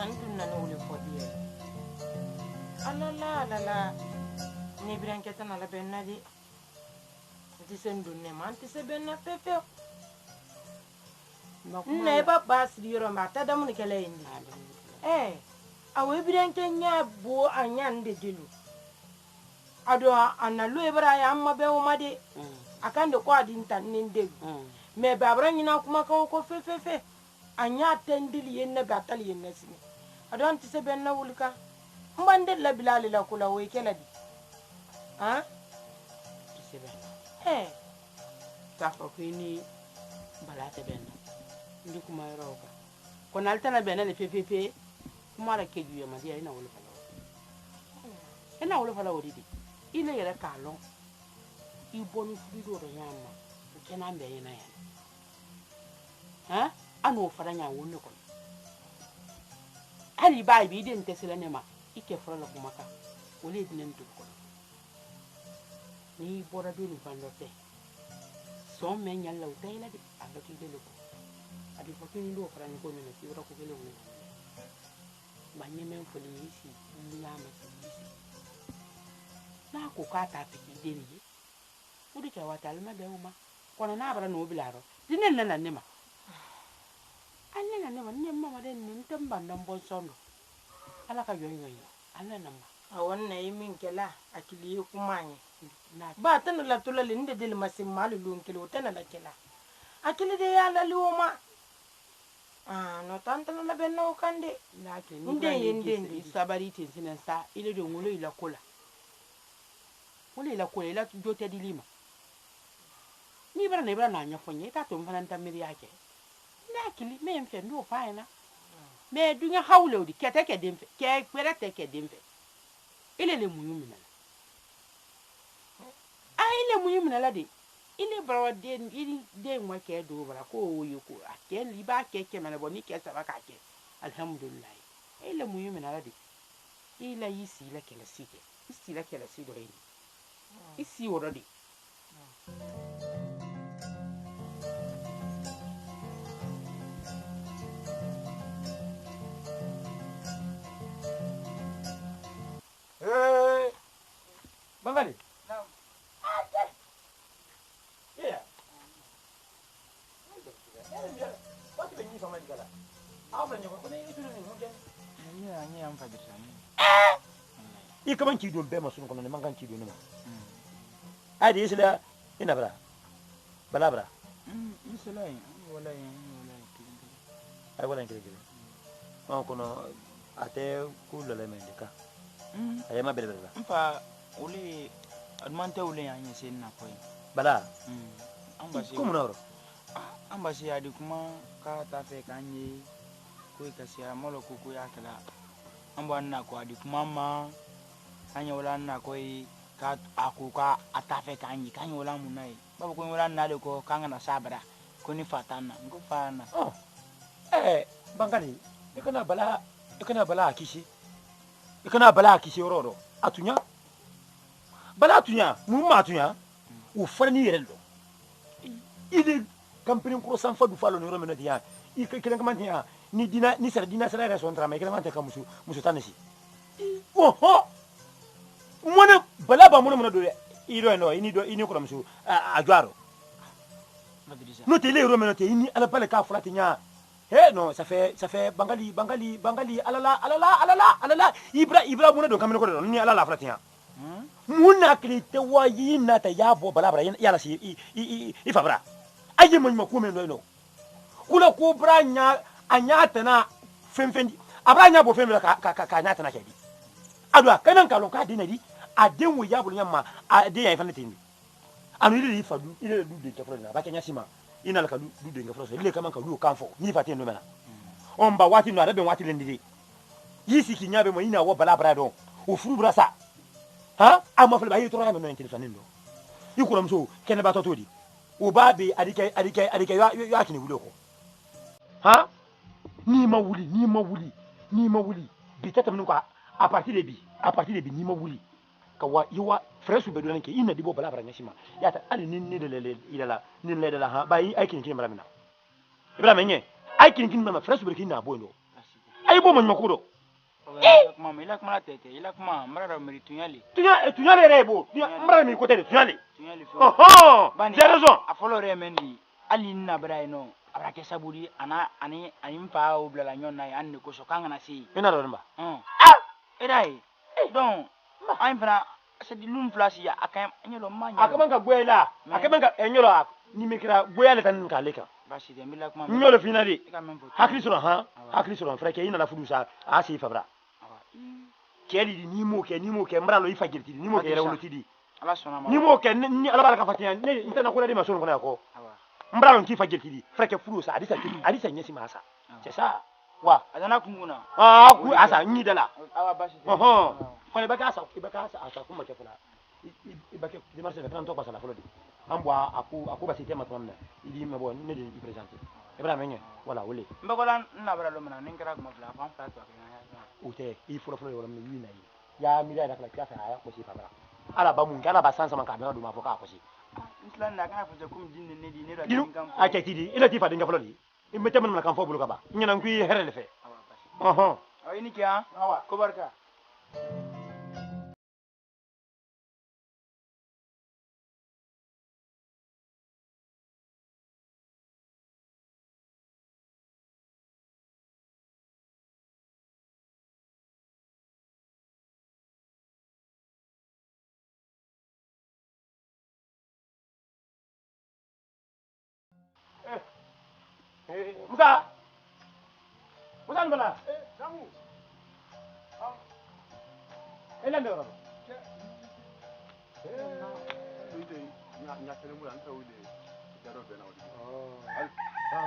antu na no le fodi alala ni branketa na la benna di ti sendunne man ti se benna pepe ne ba basri yoro ma ta da mun kele indi awe brankenya bo anyan de dilu ado analu ebra ya amma be o made akande ko adin tan ninde me babra nyina kuma ko fe anya tendili yenne batal yenne sini ado anti se benna wulka mbande la bilal la kula we kela di se benna ta ko ni balate benna ndi kuma yoro ko naltana benna le fe kuma la keju ya madia ina wala fala wodi di ile yere kalon I bonu frido do nyama kena mbe yana ya anu faranya wonne ko ali bai bi den tesela ne ma ike fara kuma ka wole dinen to ko ni bora do ni fandote so me nyalla utayla di abati de loko adi ko ni do fara ni ko ne ci wora ko gele woni ba nyeme fo ni isi nyama ci na ko ka ta fi deni udi ka wata alma be uma kono na bara no bilaro dinen na ne ma anne na ne ma ne ma den nin tamba nan bon sondo ala ka yoyo anne na ma awon na yimin kela akili kumanye na ba tan la tulale nde del masim malu lun kilo tan la kela akili de ya la luoma no tanta la benno kande na ke ni ndende sabari tin sinan sa ile do ngulo ila kola ila jote di lima ni bara ne bara na nya fonye ta to mfana ntamiri yake na akili me mfe ndo faina me dunya hawle di kete ke demfe ke kwere ke demfe ile le muyumina ile muyumina la de ile bara de ili de nwa ke do bara ko woyo ko ake li ba ke mena boni ke saba ka ke alhamdulillah ile muyumina la de ile yisi la kele sike isi la kele sido ini isi already Bangali. Now. Yeah. What do you need from my gala? How many of you am for the time? You come and keep doing Bema soon on the Mangan Chidu. I did there in a balabra. I will engage you. Uncle, I tell cool element. I am a better. Uli admanta uli anya sen na koi bala ambasi kumnoro ambasi adi kuma ka ta fe kanye koi kasia molo kuku ya kala amba na ko adi kuma ma anya wala na koi ka akuka atafe kanye kanye wala munai baba ko wala na de ko kanga na sabra ko ni fatana ngo fana bangani ikana bala kishi roro atunya bala tunya mumma tunya u farni yerelo ile campagne ko san fadu falo ni romeno dia ikelen kamantia ni dina sera raison trama ikelen mante kamusu musu tanesi oho mona bala ba mona do iro no ini ko musu ajwaro no tele romeno te ini ala pale ka fulatinya no ça fait bangali alala ibra mona do kamene ko do ni alala fulatinya muna krite wa yina ta yabo balabra yala si ifabra aje mo ko men no kula ko branya anyata na femfendi abranya bo femla ka anyata na kedi adwa kanan kalon ka dinadi adenwo yabo nyama ade ya ifane tindi anu ile ifadu ile du de tafra na ba kenya sima ina la ka du de ngafra so ile kama ka du kanfo ni fatin no mena omba wati no adabe wati lendidi yisi kinyabe mo ina wo balabra do o furu brasa amma fal bayi tora no entin fanin do yikura mso kene ba totodi o babe adike yo akini wuli ko ni ma wuli bi tata min ko a partir de bi ni ma wuli ka wa yiwa fresh be do nanke ina dibo bala bara nyashima yata ali ni de ilala ni le de la bayi aikin kin mara mina ibrahim nye aikin kin mama fresh be kin na bondo ay bo man makuro Mama, ila kuma tete, ila kuma mara meri tunyali. tunyale rebo mbara mi côté de tunyale Tunyali fo. Bani j'ai raison A folo re mendi. Ali na bra ino. Abra ke saburi ani mpa o bla la nyonna ya ne ko so kanga na si. ina do mba Edai. Donc, ay fana c'est di lum flash ya akam nyolo manya. akamanka gwela akamanka enyolo ni mikira gwela tan kaleka Bashi de mila kuma. nyolo finali Ika mempo. hakli sura ha hakli sura frère ke ina la fudu sa asi fabra keli ni mo ke mbra lo ifa girti ni mo ke rewlo tidi Ala sona ma. ni mo ke ni ala baraka fatiya ne intana ko de mason ko na ko mbra lo ki fa girti di frère ke fudu sa adisa nyesi masa c'est ça wa Adana kunguna. ku asa nyi dala Awa bashi. ko le baka asa kuma ke fula ibake di marché de 30 pas la folo di ambwa aku ba site matonna idi me bon ne di présenter ibrahim nye wala wole Mbagola na bra lo mana ninkara kuma fla fam fla to akina. ute i folo wala me yina yi ya mi da kala kiasa aya ko si fabra ala ba mun kana ba sansa man ka be do ma foka ko si Islan na kana fuja kum dinne ne di ne da dinu ninkam. a ke tidi ila ti fa dinga folo di imete man kan fo bulu ka ba nyana ngui herele fe Awa ini kia. awa Ko barka. Musa bala Damu. ela ndoro Ide nya tere mu antra wide. Jaro bena wide.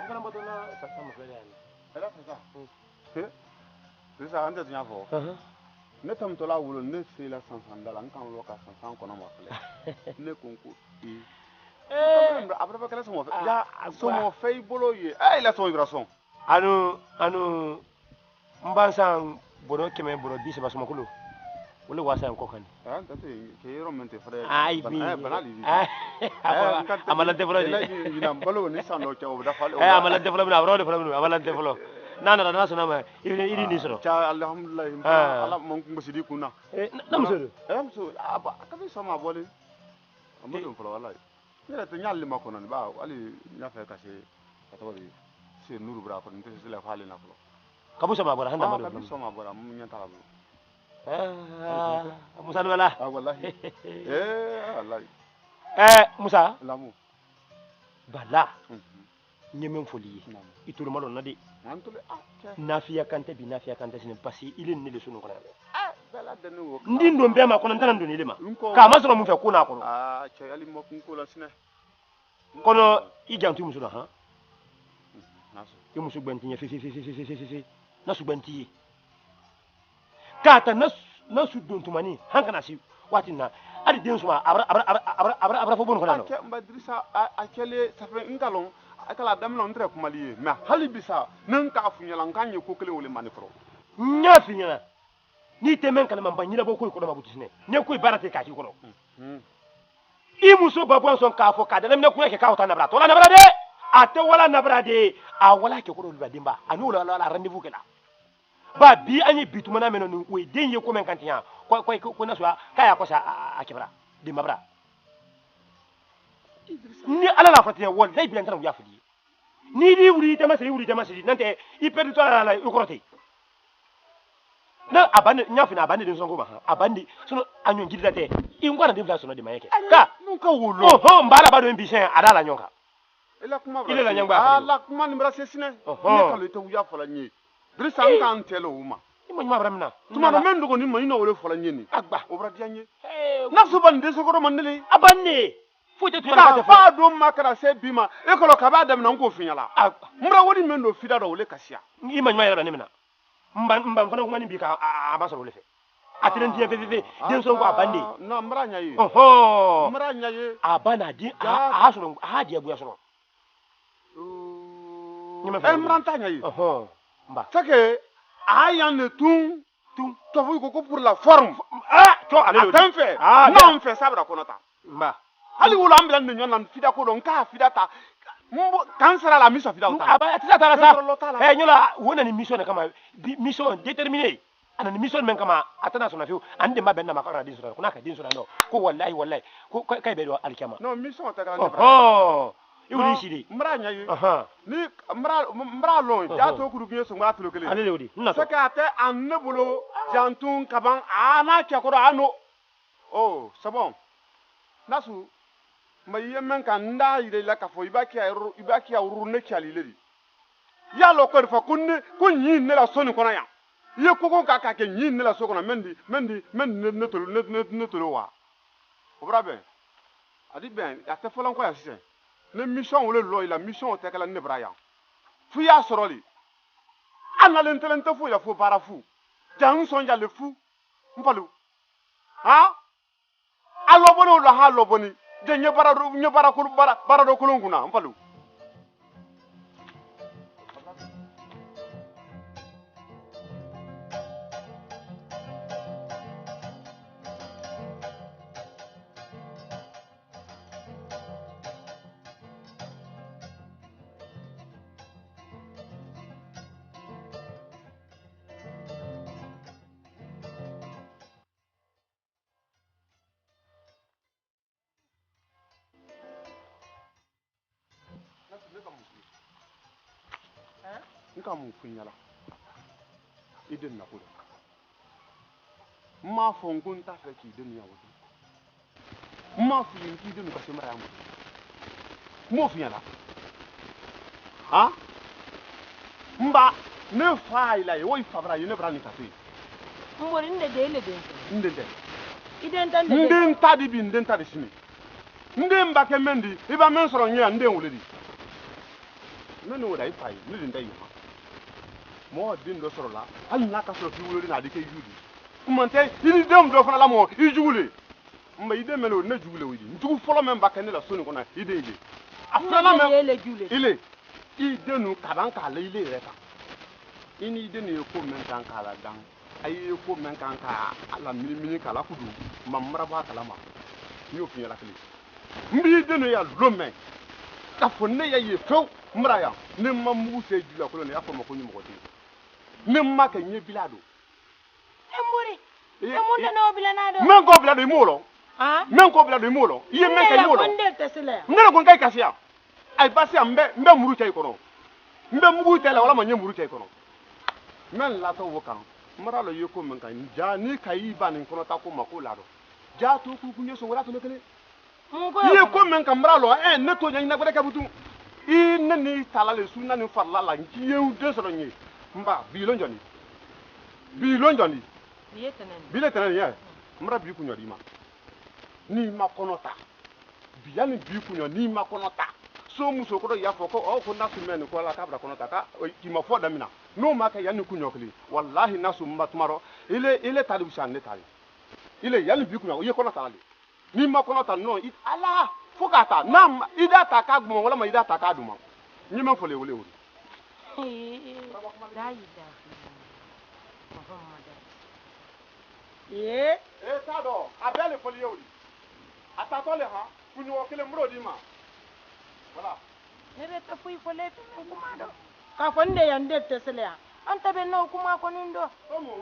ngana mbotona sa sama fere yani Ela fa sa. Disa anda nya fo. Ne tam to la wulo ne se la sansan dala nkan lo ka sansan kono ma fle. Ne konko. Abra ba kala so mo fe. Ya so mo fe bolo ye. Ay la so vibration. anu mbansan bono keme bono bisi basuma kulo wala wasa ko kan Ah date ke yoro mente fre. ay bi banali. amala develop Ela ina bolo ni san lo ke o da fale. amala develop na bro develop amala develop nana na sana ma iri ni soro Cha alhamdulillah. Ala mon ko sidi kuna. na musoro So aba ka bi sama bole. Amado folo wallahi. Nera to nyalli makko non ba ali nyafa ka se katawi se nuru bra ko nte se la fale na folo. kabusa ma bora handa Ka mado bi sama bora mun nyanta la. musa wala Wallahi. Wallahi. musa Lamu. bala nyemen foli ituru malo na de Antule nafiya kante bi nafiya kante sine pasi ile ne le sunu kana bela de no. ndi ndo mbe ma kono ntana ndo ni le ma ka ma soro mu fe kuna kono Cha ali mo kun ko la sine. kono i jantu musu na ha Naso. ke musu gbanti nya fi na su gbanti kata na su don tumani hankana si wati na adi den suma abra fo bon kono Ake mbadrisa akele safe ngalon akala damna ndre kumaliye ma hali bisa nan ka funyala nganye ko kele wole manifro. nya fi nya ni temen kana mamba nyira bo ko ko ma butisne ne ko barate ka ki kono i muso babon son ka fo ka da ne ko ke ka wata na bra to la na bra de ate wala na bra de a wala ke ko do ba dimba anu la rendez-vous ke la ba bi anyi bituma na meno ni we den ye ko men kantiya ko na so ka ya ko sa a kebra dimba bra ni ala la fatiya wallahi bilan tan ya fudi ni di wuri ta masiri nante i perdu to la i korote na abande nya fina abande den songo ma abande sono anyon jidda te i ngwana de vla sono de mayeke ka Nunca wulo. mbala ba do mbisen adala nyonka Ela kuma Ile la nyangba. la kuma ni bra sesine. Ne Oho. kalo ite wuya fola nyi. Drisa nka antelo uma. ni mo nyuma bramna Tuma no mendo ko ni mo ina wole fola nyi ni. agba Obra dianye. Na so ban de sokoro mandele. abande fote to Ka la fa do makara se bima. E kalo ka ba dem na nko finyala. Mbra wodi mendo fida do wole kasia. ni ma nyuma yara ni mina mba fana kuma ni bi ka abasoro le fe atren die fe den songo abande No mbra nya yi. oho Mbra nya yi. abana di a soro a di abu soro Nyima fe. Mbra ntanya yi. oho mba Sake ayan ne tun to fu ko pour la forme. to ale lo Atan fe. Ah, Non fe sabra konota. mba Hali wula ambilan ne nyona fida ko don ka fida ta kan sera la mission fida uta aba tisa tara sa nyola wona ni mission kama mission déterminée ana ni mission men kama atana sona fiu ande ma benna makara din sona kuna ka din sona no ko wallahi ko kay be do alkiyama non mission ta kala oh iwri shidi mra nya yi ni mra lon ja to ku dugne so ngwa tulo kele ale lewdi na so ka te an ne bulo jantun kaban ana ke ko ano oh c'est bon nasu ma yemen kan nda yire la ka fo ibaki uru ne kyali leri ya lo ko fa kun yin ne la soni kona ya ye ko ka ke yin ne la so kona mendi ne to wa o brabe adi ben ya te folon ko ya sise ne mission wole lo ila mission te kala ne braya fu ya soroli ana len telente fu ya fu para fu jan son ya le fu mpalu ha alo bono lo ha lo boni de nyebara do kulun kuna mpalu nka mun funyala idin na kuda ma fon kun ta fe ki idin ya wuce ma fi yin ki idin ka se mara mu mo funyala ha mba ne fa ila yo ifabra yo ne bra ni ka fe mbori nde de le de ndende iden tan de nden tadi bi nden tadi sini nden ba ke mendi iba men soro nya nden wuledi men wo dai fai ni nden dai mo din do soro la al na ka soro fi wulodi na de ke yudi umante ini dem do fana la mo i jugule mba ide melo ne jugule widi ntugu folo men ba ke ne la soni kona ide ile afana men ile ide nu kaban ka le ile reta ini ide ne ko men kan kala dan ayi ko men kan ka ala mini kala kudu mamra ba kala ma ni o finya la kele mbi de no ya lome ka fonne ya ye few mra ya ne mamu se jula ko ne ya fo ma ko nyum ko ti ne ma ka nye bilado embori emunda no bilanado men ko bilado imulo ha men ko bilado imulo iye men ka imulo nde tesile ne ko kai kasia ay basi ambe mbe muru kay kono mbe mugu tele wala ma nye muru kay kono men la to wokan mara lo yeko men kan ja ni kai banin kono ta ko mako lado ja to ku kunye so wala to lekele ye ko men kan mara lo ne to nya na ka butu I ne ni talale su na ni farla la nki ye de so nyi mba bi lo njoni bi le tenen ye mara bi kunyo di ma ni ma kono ta bi ya ni bi kunyo ni ma kono ta so muso ko ya fo ko o ko nasu men ko la kabra kono ta ka ki ma fo da mina no ma ka ya ni kunyo kli wallahi nasu mbatmaro ile talibu shan ne tali ile ya ni bi kunyo ye kono ta ale ni ma kono ta no ala fo ka ta nam ida ta ka gbo wala ma ida ta ka duma ni ma fo le wole wole ye ta do abele fo le wole ata to le ha kunyo kele mro di ma wala nere ta fui fo le kuma do ka fonde yande tesile anta ben no kuma ko nindo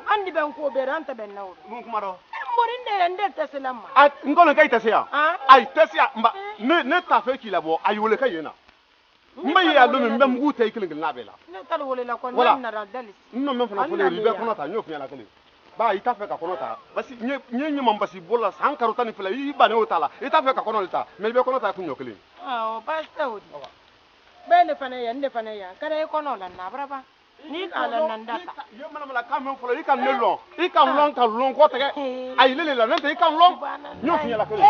andi ben ko be anta ben no mun kuma do morinde yande tesile ma a ngolo kay tesia ay tesia mba ne ta fe ki la bo ay wole kay na mba ya lo mbe mgu tay kilin na bela ne tal wole la ko na ra dalis no men fana fo le be kono ta nyof nyala kele ba ita fe ka kono ta basi nye mambasi bola sankaru tani fela yi ba ne otala ita fe ka kono ta me be kono ta ku nyokele o basta odi bele fana ya nde fana ya kada e kono la na braba ni ala nan data yo mana mala kam men folo yi kan ne lon yi kan lon ka lon ko tege ay lele la nante yi kan lon nyof nyala kele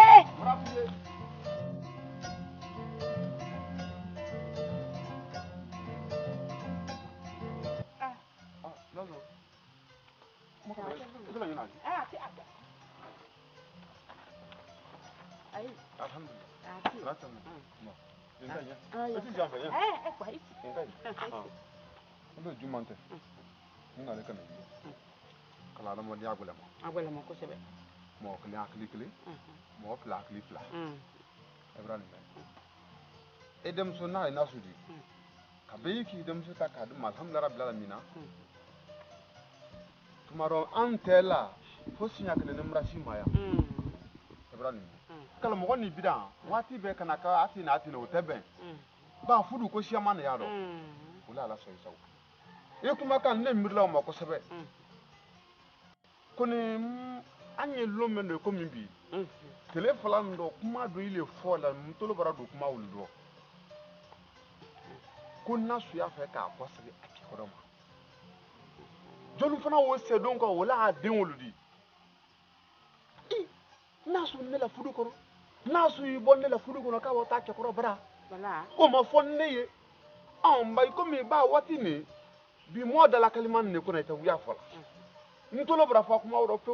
jumante ngale kan kala mo di agwele mo ko sebe mo kli akli mo pla akli pla ibrahim edem so na ina sudi ka be ki edem so ta ka dum alhamdulillah rabbil alamin tumaro antela fo sinya kele nemra simaya ibrahim kala mo ni bidan wati be kana ka ati na no tebe ba fudu ko siya man ya do wala la so isaw e kuma kan ne mirla ma ko sebe koni anye lomendo ko mimbi tele falando kuma do ile fola mutolo bara do kuma wuldo kunna su ya fe ka ko sebe akiko ma jolu fana wo se don ko wala den wuludi nasu ne la fudu ko nasu yi bonne la fudu ko ka wata ke ko bara wala o ma fonne ye an bay ko mi ba wati ni bi mo dala kaliman ne ko na ta wiya fola ntolo bara fa kuma woro fe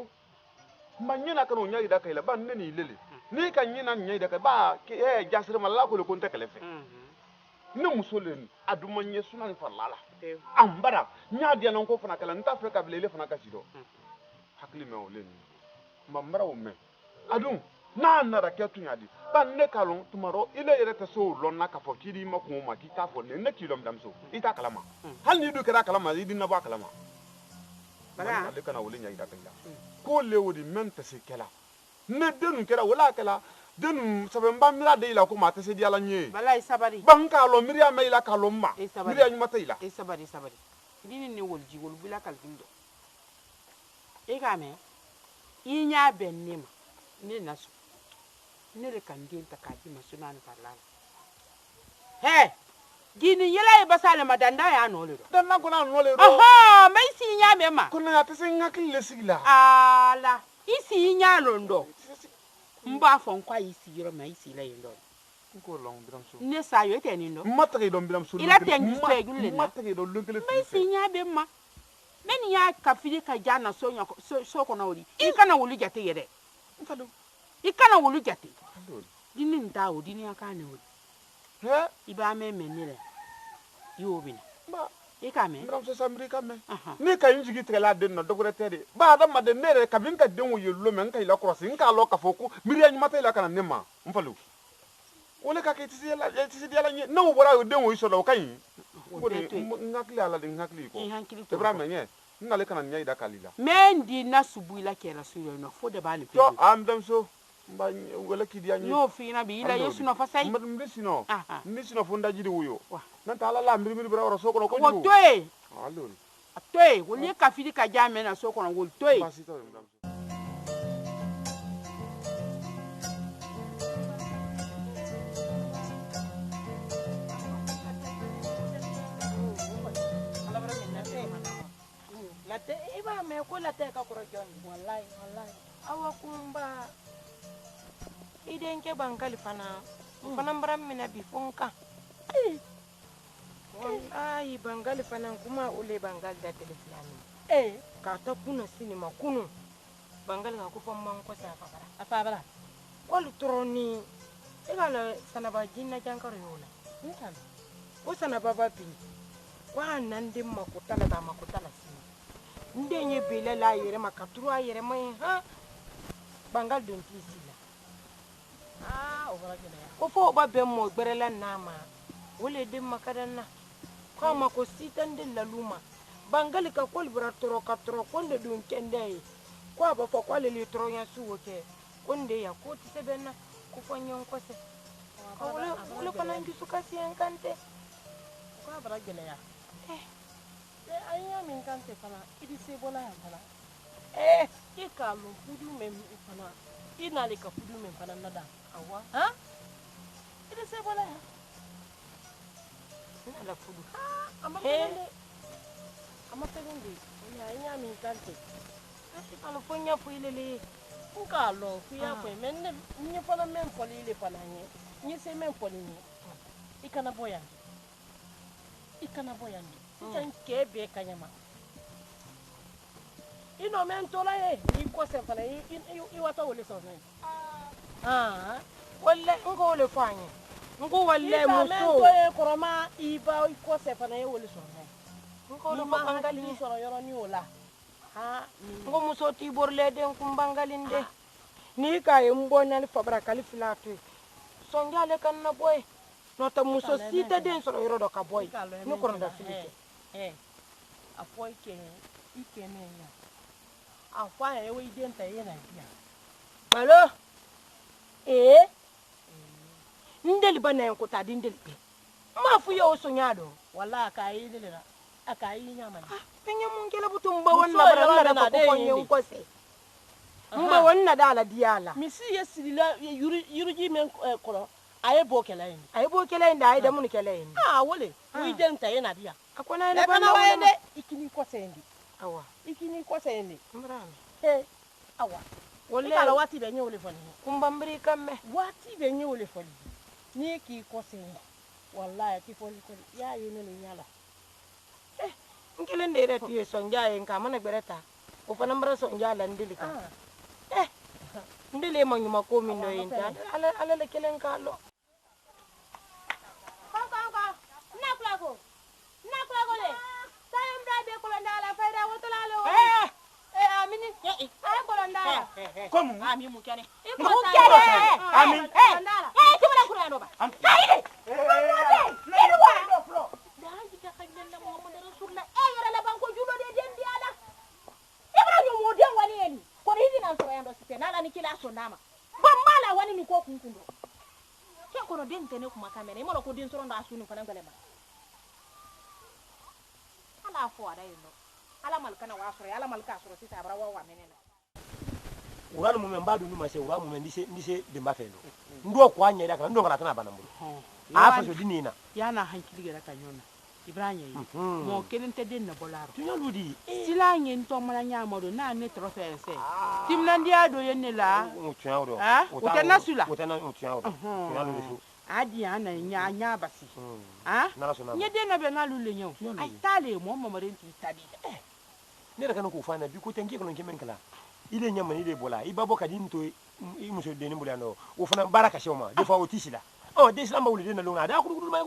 ma nyina kan o nyayi da kay la ban ne ni lele ni kan nyina nyayi da kay ba ke jasir ma la ko le ko ta kale fe ne musolen aduma nye sunan falala am bara nya dia nan ko fana kala nta fe ka bilele fana ka sido hakli me o len ma mara o me adun na na ra ke tunya di ban ne kalon tumaro ile yere ta so lon na ka fo kidi ma ko ma ki ta fo ne kilom dam so ita kalama hal ni du kara kalama idin na ba kalama bala le kana wolin ya ida kala ko le wodi men ta se kala ne denu kera wala kala denu sabe mba mira de ila ko ma ta se di ala nye bala isabari ban ka lo miriya me ila ka lo ma miriya nyuma ta ila isabari dini ne wolji wol bila kal dindo e ga me inya bennima ne nasu ne le kan din ta ka ji masunan parlala he gini yela e basale madanda ya no le do dan na ko na no le do aha mai si nya me ma ko na ta se ngakil le sigla ala isi nya londo mba fo nkwa isi yoro ma isi la yendo ko long biram so ne sa yo te ni ndo matri do biram so ila te ngi so egulle na matri do lungele mai si nya be ma meni ya kafiri ka jana so nya so ko na woli ikana woli jate yede fado ikana woli jate dini nda o dini aka ne woli he iba me menile yo bina ba ikame biram so samri kame ni ka yinjigi tela den no dogore tede ba da ma de nere ka bin ka den wo yelo men ka ila cross nka lo ka foku miriya nyuma ta ila kana nema mfalo wole ka ke tisi diala nye no bora o den wo iso do kan ngode ngakli ala de ngakli ko ibrahim nye ngale kana nya ida kalila mendi na subu ila kera suyo no fo de bali to am dem so mba wala ki dia nye no fina bi ila yesu no fasai mbisino fo ndaji di wuyo nan ta ala la mbiri bra oro soko ko wo toy allo toy woli ka fidi ka jame na soko no wol toy late iba me ko late ka koro jon wallahi awa kumba idenke bankali fana bram mina bi fonka wallahi bangali fana kuma ule bangal da telefoni ka ta kuna sinima kunu bangal ka ku famman ko sa afabara wal troni igala sanaba jinna jankaro yola ko sanaba babi wa nan dim makutala da makutala sini ndenye bele la yere makatru ayere mai ha bangal don tisila ko fo ba be mo gberela nama wole dim makadanna ko ma ko sitan de la luma bangal ka kol bratoro katro konde dun kende ko ba fo ko le tro ya suwoke konde ya ko tisebenna ko fonyon ko se wole ko nan gisu kasi enkante ko bara gele ya aya min kante fana idi se bola ya fana ikalu fudu mem fana inale ka fudu mem fana nada awa ha idi se bola ya ala fudu amategende ya aya min kante ala fonya fu ilele ukalo fu ya kwe men ni fana men foli ile fana ni se men foli ni ikana boya sitan kebe kanyama ino men tola ye ni ko se fana i wata wole so na walle ngo wole fanye ngo walle muso men to e koroma iba ko se fana ye wole so na ngo lo bangali ni so yoro ni ola ngo muso ti borle den kum bangalinde ni ka e mbonal fabra kalifilatu sonjale kan na boy nota muso si tɛ den sɔrɔ yɔrɔ dɔ ka bɔ yen ne kɔrɔda fili tɛ a fɔ i kɛ ne ɲa a fɔ a ye i den ta i na diya malo n deli ba nɛn ko ta di n deli kɛ n m'a fɔ i ye o sonya dɔn wala a k'a ye ne de la a k'a ye ɲa ma fɛn ye mun kɛlɛ butu n ba wani labara n nana ka ko n ye n kɔsɛ n ba wani na da ala diya la misi ye sirila yiriji min kɔrɔ a ye bɔ kɛlɛ in a ye bɔ kɛlɛ in da a ye damu ni kɛlɛ in wale o i den ta i na diya a ko n'a ye ne ba na wa dɛ i k'i kɔsɛ in di awa i k'i kɔsɛ in di n bara mɛ awa wale kala waati bɛ ɲɛ wele fɔli kunbanbiri kan mɛ waati bɛ ɲɛ wele fɔli n'i k'i kɔsɛ in wallahi a ti fɔli kɔli i y'a ye ne ni ɲa la n kelen de yɛrɛ tun ye sɔnja ye nka a mana gbɛrɛ ta o fana bara sɔnja la n deli kan n deli ma ɲuman ko min dɔ ye n tɛ ala le kelen k'a lɔ Como? Ami mukane. Ami. Kibara kura no ba. Kaide. Daji ka kanyalla Muhammad Rasulullah. Yara la banko julo de dendi ala. Ibrahim mo den wani en. Ko ridi nan so yando site nala ni kila so nama. Bambala wani ni ko kunkundo. Ke ko no den tene kuma kamera. Mo ko den so ndo asunu ko nan galema. Ala fo ada yino. Ala malkana wasore ala malka asoro sita abra wa menena. Urano mume mbadu numa se urano mume ndise demba fendo ndo kwa nyera kana ndo ngala tana bana mbulu afa so dinina yana hankili gara kanyona Ibrahim yi mo kenen te den na bolaro tunya ludi sila nyen to mala nyama do na ne trofe se timna ndia do yenne la tunya do utana sula utana tunya do tunya ludi fu adi ana nya basi na so na nye den na be na lule nyo ai tale mo mamare nti tabi ne da kana ku fana bi ko tengi ko nkemen kala ile nyama ile bola ibabo kadin to i muso deni bulano o fana baraka shoma de fa o tisila de islam ba wulide na lunga da ku ma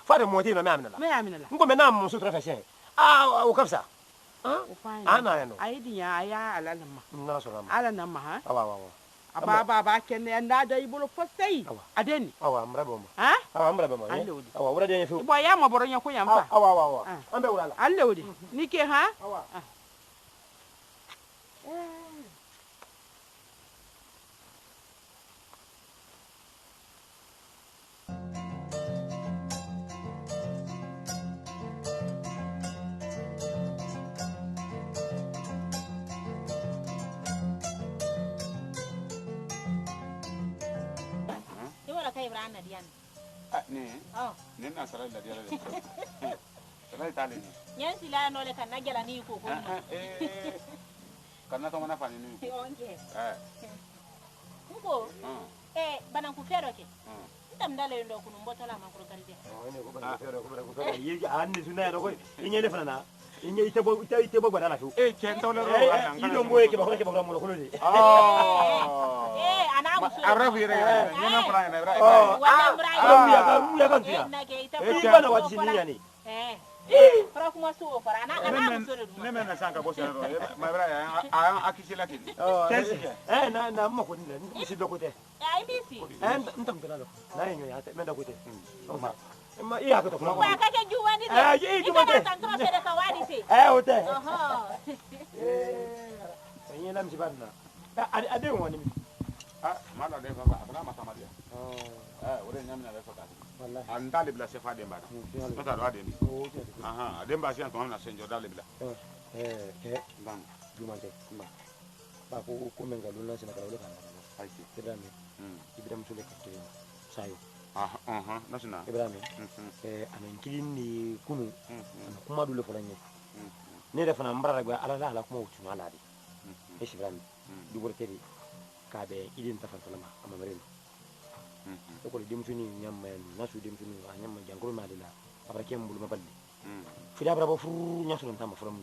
fa de moti na me amina la ngo me na muso tra fashion o kapsa ana ya no aidi ya aya alalama na so na ala na ma awa aba kenne anda da ibolo postai adeni awa mrabo ma awa mrabo ma awa wura de nyefu bo ya ma boro nya ko yamfa awa ambe wura la allewdi nike awa Ibrahim Nadian. Ne na sarai da diara da. Sarai tale ni. Yan sila no le kan nagela ni ko ko. Kana to mana fani ni. Onje. Ngo. Banan ku fero ke. Ntam dale ndo kunu mbotola makuru kalide. Ne ko banan ku fero ko fero yi anni sunna do ko inyele fana inye ite bo gbada la fu chento le ro ana ido mboye ke bakora mo ko lodi ana muso abra vire ni na pra na abra ya kan tuya bana wati ni yani para kuma so para ana muso ne me na sanka bo se ro ma abra ya akisila kini na mo ko ni si do ko te ai bisi ntam tala do na yenyo ya te me da ko te ma iya ko to ko ka ka juwani de juwani tan tro se de ka wadi se ote yin lam si banna ade woni mi mala de fa abna mata madia wore nyam na fa ka wallahi an dale bla se fa de mbara mata do ade ni ade mba si an to na senjo dale bla bang jumante ba ko menga lu na sina kala kan ai ti dami ibram sule ka te sayo nasuna Ibrahim anan kilin ni kunu kuma dole fulanye ne da fana mbara ga ala kuma wutu ala di Ibrahim dubur tedi ka be idin tafartalama amamare ko le dimfini nyamma nasu dimfini nyamma jangro ma dila abrake mbulu maballi fi dabra ba furu nyasu lan tama furam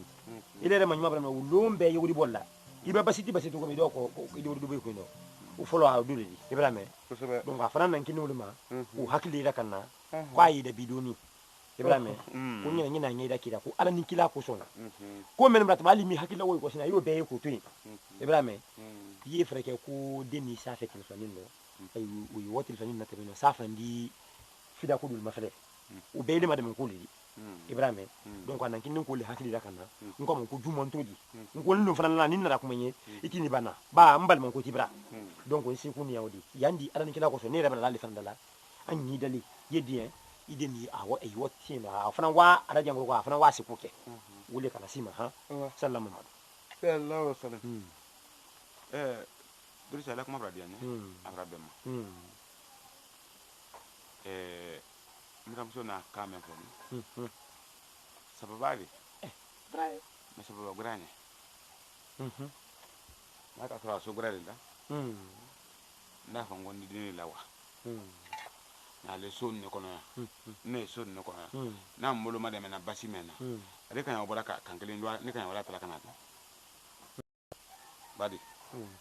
ile de manyuma bra wulombe yodi bolla iba basiti ko mi do ko ido do be ko no u folo ha dule di Ibrahim donc afana nan kinu luma u hakli da kanna ko ayi da bidoni Ibrahim ko nyina nyida kida ko ala ni kila ko sona ko men brat mali mi hakila wo ko sina yo be ko tuni Ibrahim yi freke ko deni sa fe kin sonin no ay wi wotil fanin na tabino sa fandi fida ko dul mafale o be ile madam ko li ibrahim donc anan kin ko li hakili da kana ko mon ko jumon todi ko no fana la ni na ko menye ikini bana ba mbal man ko tibra donc on sin ko ni yawdi yandi ala ni kila ko so ni rebala la fana la an ni dali yedi en ide ni awo e wotti na fana wa ala jango ko fana wa sikuke wule kana sima ha sallallahu sallallahu alaihi Durisa la kuma bradiane abrabema miramuso na kame fo sababali brai ma sababa granye ma ka tra so grale da na fa ngondi dini lawa na le son ne kono ne son ne kono na mbolo ma de mena basi mena ade kan obola ka kankele ndwa ne kan wala tala kana badi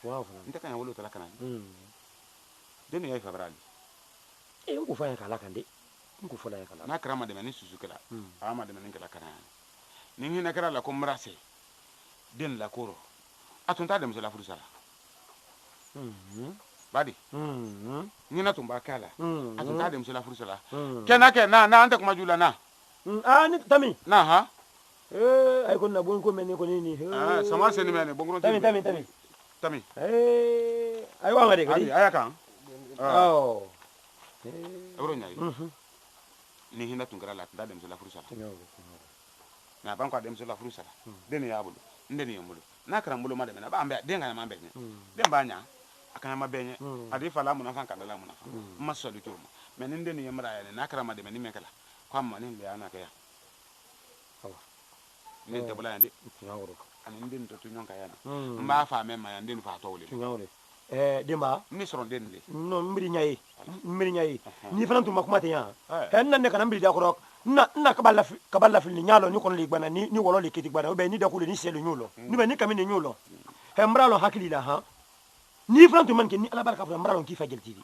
wow nta kan wala tala kana deni ay fabrali ko fa kala kande ko fa la kala na krama de meni susu kala ama de meni kala kana ni hina kala la ko mrase den la koro atunta dem so la furusala badi ni na tumba kala atunta dem so la furusala kena na anta kuma jula na ni tami na ha ay ko na bon ko meni ko ni sama seni meni bongro tami ay wa ngade kadi aya kan oh ebro nyai ni hina tungara la tunda dem so la furusala na ban kwa dem so la furusala deni ya bulu ndeni yomulu na kara mbulu ma dem na ba ambe denga ma ambe ne dem ba nya akana ma benye adi fala mu na fan kala mu na fa ma so du tuma men ndeni yemra ya na kara ma dem ni mekala kwa ma ni ya na ka ya ne te bula ndi ani ndeni to tunyon ka yana mba fa me ma ya ndeni fa to wole demba ni soron den le no mbiri nyai ni fana tuma kuma te ya hen nan ne kana mbiri da ko na kaballa fil ni nyalo ni kon li gbana ni wolo li kiti gbana o be ni da ko ni selu nyulo ni be ni kamini nyulo he mbralo hakili la ha ni fana tuma ke ni ala baraka fa mbralo ki fa geltidi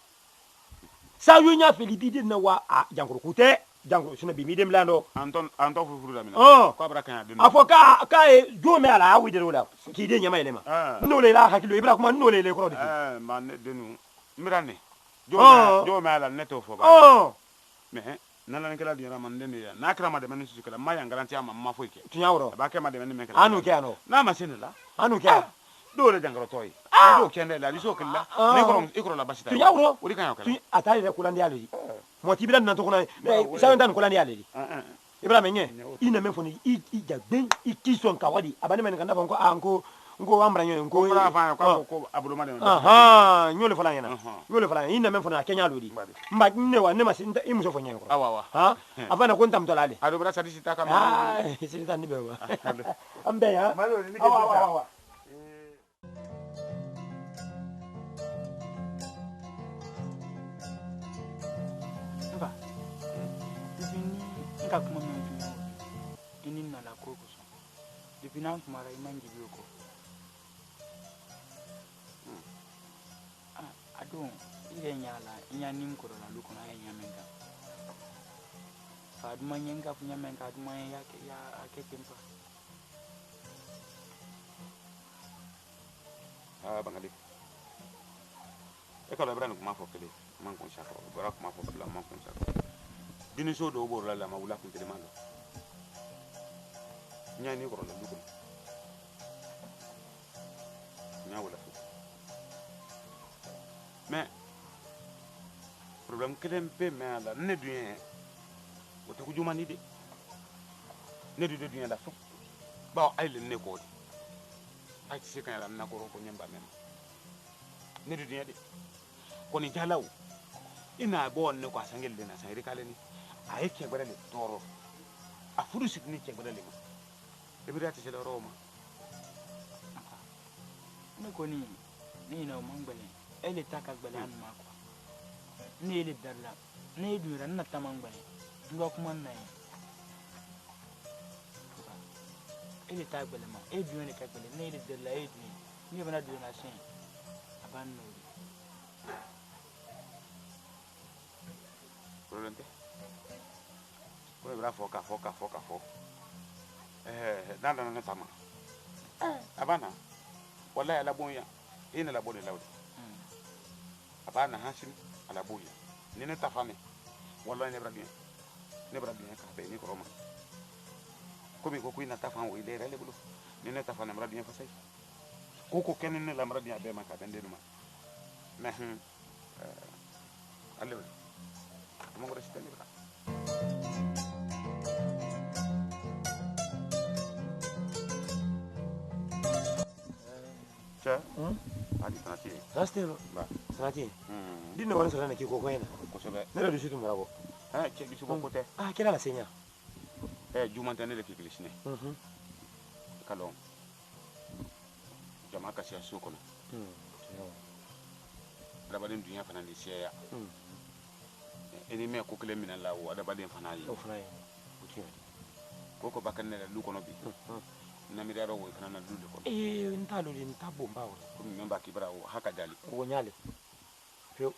sa yu nya fili bi din na wa a jankuru kute jankuru suna bi mi dem lando anton fufuru da mina ko abra kan den afo ka e do me ala awi de wala ki de nyama elema no le la hakilo ibra kuma no le ko de man denu mirane jo me ala neto fo ba me nana kala dira man den ya na kra ma de man su kala ma yang garanti ama ma fo ke tunyawro ba ke ma de man me kala anu ke ano na ma sinila anu ke do le jangaro toy do kende la biso kala ne ko ikro la basita tunyawro uri kan yakala atari de kulandi ali mo tibira nan to kuna sa ndan kulandi ali ibrahim nye ina me foni I jagben I kison kawadi abani men kan dafa ko anko ngo amra nyo ngo ko fa ko abulu ma de nyole fala yana nyole fala ina me fona kenya lodi mba ne wa ne ma sinta imuso fo nyen ko awa ha afana ko ntam tolale ado bra sadi sita ka ma sinta ni bewa ambe ya awa Nka nka kuma min tuyo ini na la ko ko so depuis nan kuma ra imanji biyo ko adon ile nyala nya nim ko la lu ko na nya menga fa duma nyenga fu nya menga duma ya ke tempa bangade e ko la brand kuma fo kele man kon shaka bora kuma fo bla man kon shaka dini so do bo la ma wula kun tele malo nya ni ko la lu ko nya wala fu mais problème kelen pe me ala ne duyen o te ko jumani de ne du de duyen la fo ba ay le ne ko di ay ci kan la na ko nyamba men ne du duyen de ko ni jalaw ina bo ne ko asangel de na sangri kale ni ay ke gbere le toro a furu sik ni ke gbere le ma e bi rati sele roma ne ko ni na mangbele ele taka gbele an ma ko ne ele darla ne du ran na tamangbele ndo kuma na ele taka gbele ma e du ne ka gbele ne ele darla e du ni bana du na sen aban no problème ko bra foka dan dan na tama abana wallahi ala bonya ina la bonne lawde abana hasim ala boya ni ne tafame wallahi ne bara bien ka be ni ko roma komi ko kuina tafan wo ile rele bulu ni ne tafan amra bien fasay ko ken ne lamra bien be maka bende duma mais alle mo ngora sitani bra cha ali tanati rastelo ba sanati dinno wala sala ne ki ko koyna ko sobe ne la du situ marabo che bisu ko kote kila la senya jumantane le kiklisne kalon jama ka siya so kono adabaden dunya fana ni siya eni me ko kele minan lawo adabaden fana yi ko bakan ne lu kono bi na mi daro wo fana na lu ko ntalo li ntabo mbawo ko mi memba kibra wo haka dali wo nyale fio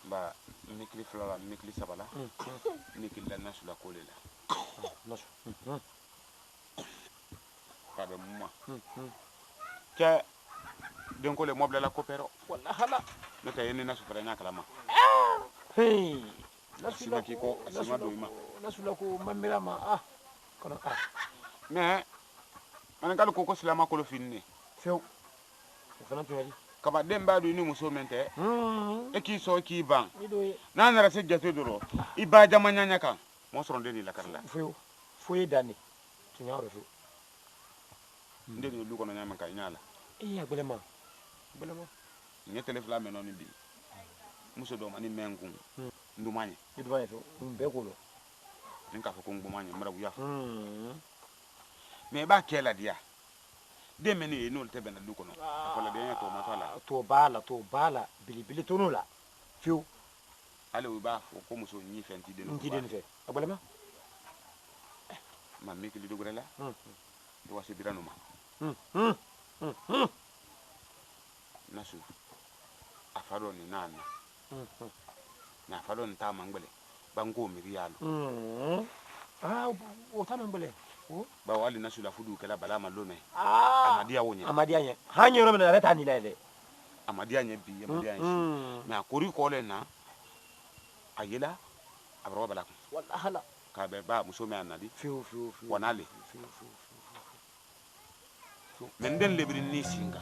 ba mikli flora mikli sabala mikli la nasula kolela nasu kabe muma ke den ko le mobile la kopero wala hala no tay ni nasu fara nyaka lama hey nasula ki ko asima do ima nasula ko mamira ma kono mais man kala ko silama ko lo finni fio fana to yadi kaba demba do ni muso mente e ki so ki ban ido na na rase jato doro iba jamanya nyaka mo soron de ni la karla fio foye dani tunyaro fio ndeni lu ko no nyama kay nyala agbelema ni telefla me no ni bi muso do mani mengun ndumanye ido ba fio mbe ko lo ninka fa ko ngumanye mara buya me ba kela dia de meni e no te bena lu ko no ko la de to ma to bala bilibili to no la fio ale wi ba fo ko muso nyi fenti de no ngide nfe agbelema ma mi ki li dogre la do wasi birano ma nasu afado ni nana na afado nta mangbele bango mi yalo o ta mangbele ba wali nasu la fudu kala bala malome amadia nye hanyo ro na reta ni lele amadia nye bi amadia nye na kori ko le na ayela abro bala wala hala ka be ba muso me anadi fiu wanale menden lebri ni singa